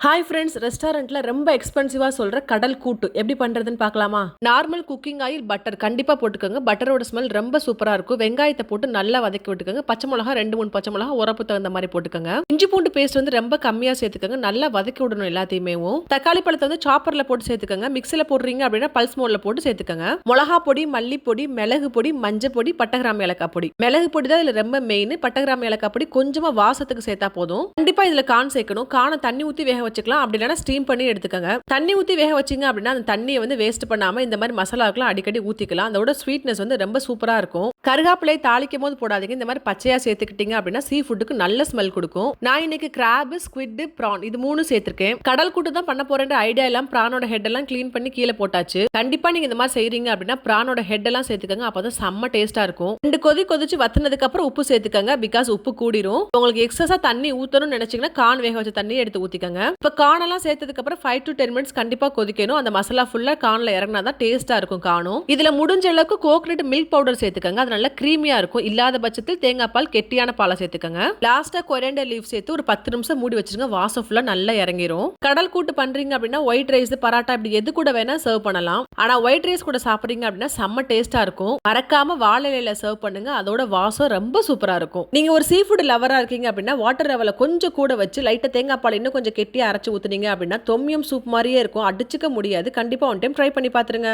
Hi friends, ரெஸ்டாரண்ட்ல ரொம்ப எக்ஸ்பென்சிவா சொல்ற கடல் கூட்டு எப்படி பண்றதுன்னு பார்க்கலாமா? நார்மல் குக்கிங் ஆயில் பட்டர் கண்டிப்பா போட்டுக்கோங்க. பட்டரோட ஸ்மெல் ரொம்ப சூப்பரா இருக்கும். வெங்காயத்தை போட்டு நல்லா வதக்கி விட்டுக்கோங்க. பச்சை மிளகா 2-3 பச்சை மிளகா உரப்பு தகுந்த மாதிரி போட்டுக்கோங்க. இஞ்சி பூண்டு பேஸ்ட் வந்து ரொம்ப கம்மியா சேர்த்துக்கோங்க. நல்லா வதக்கி விடணும் எல்லாத்தையுமே. தக்காளி பழத்தை வந்து சாப்பர்ல போட்டு சேர்த்துக்கோங்க. மிக்சில போடுறீங்க அப்படின்னா பல்ஸ் மோட்ல போட்டு சேர்த்துக்கோங்க. மிளகா பொடி, மல்லிப்பொடி, மிளகு பொடி, மஞ்சள் பொடி, பட்டகிராம் ஏலக்காய் பொடி. மிளகு பொடி தான் இதுல ரொம்ப மெயின். பட்டகிராம் ஏலக்காய் பொடி கொஞ்சமா வாசத்துக்கு சேர்த்தா போதும். கண்டிப்பா இதுல கான் சேர்க்கணும். கானை தண்ணி ஊத்தி வேக வச்சுக்கலாம். அப்படி இல்லைன்னா ஸ்டீம் பண்ணி எடுத்துக்கங்க. தண்ணி ஊத்தி வேக வச்சிங்க அப்படின்னா அந்த தண்ணியை வந்து வேஸ்ட் பண்ணாம இந்த மாதிரி மசாலாக்கெல்லாம் அடிக்கடி ஊத்திக்கலாம். அதோட ஸ்வீட்னஸ் வந்து ரொம்ப சூப்பரா இருக்கும். கருகாப்பிலை தாளிக்கும் போது போடாதீங்க. இந்த மாதிரி பச்சையா சேர்த்துக்கிட்டீங்க அப்படின்னா சீ ஃபுட்டுக்கு நல்ல ஸ்மெல் கொடுக்கும். நான் இன்னைக்கு கிராப், ஸ்குவிட், பிரான் இது 3 சேர்த்திருக்கேன். கடல் கூட்டு தான் பண்ண போறேன் ஐடியா எல்லாம் பிரானோட ஹெட் எல்லாம் கிளீன் பண்ணி கீழே போட்டாச்சு. கண்டிப்பா நீங்க இந்த மாதிரி செய்றீங்க அப்படின்னா பிரானோட ஹெட் எல்லாம் சேர்த்துக்கங்க. அப்பதான் செம்ம டேஸ்டா இருக்கும். 2 கொதிச்சு வத்தினதுக்கு அப்புறம் உப்பு சேர்த்துக்கங்க. பிகாஸ் உப்பு கூடிரும். உங்களுக்கு எக்ஸஸா தண்ணி ஊத்தணும்னு நினைச்சீங்கன்னா கான் வேக வச்ச தண்ணியை எடுத்து ஊத்திக்கங்க. இப்ப கானெல்லாம் சேர்த்ததுக்கு அப்புறம் 5 to 10 மினிட்ஸ் கண்டிப்பா கொதிக்கணும். அந்த மசாலா ஃபுல்லா கான்ல இறங்கினாதான் டேஸ்டா இருக்கும் காணும். இதுல முடிஞ்ச அளவுக்கு கோகனட் மில்க் பவுடர் சேர்த்துக்கங்க. அது நல்லா கிரீமியா இருக்கும். இல்லாத பட்சத்தில் தேங்காய் பால், கெட்டியான பாலை சேர்த்துக்கங்க. லாஸ்டா கொரியாண்டர் லீஃப் சேர்த்து ஒரு 10 நிமிஷம் மூடி வச்சிருங்க. வாசம் ஃபுல்லா நல்லா இறங்கிரும். கடல் கூட்டு பண்றீங்க அப்படின்னா ஒயிட் ரைஸ், பராட்டா இப்படி எது கூட வேணா சர்வ் பண்ணலாம். ஆனா ஒயிட் ரைஸ் கூட சாப்பிடுறீங்க அப்படின்னா செம்ம டேஸ்டா இருக்கும். மறக்காம வாழை இலையில சர்வ் பண்ணுங்க. அதோட வாசம் ரொம்ப சூப்பரா இருக்கும். நீங்க ஒரு சீ ஃபுட் லவரா இருக்கீங்க அப்படின்னா வாட்டர் லெவல கொஞ்சம் கூட வச்சு லைட்டா தேங்காய் பால் இன்னும் கொஞ்சம் கெட்டியா அரைச்சு ஊத்துனீங்க அப்படின்னா தொம்யம் சூப் மாதிரியே இருக்கும். அடிச்சுக்க முடியாது. கண்டிப்பா ஒன் டைம் ட்ரை பண்ணி பாத்துருங்க.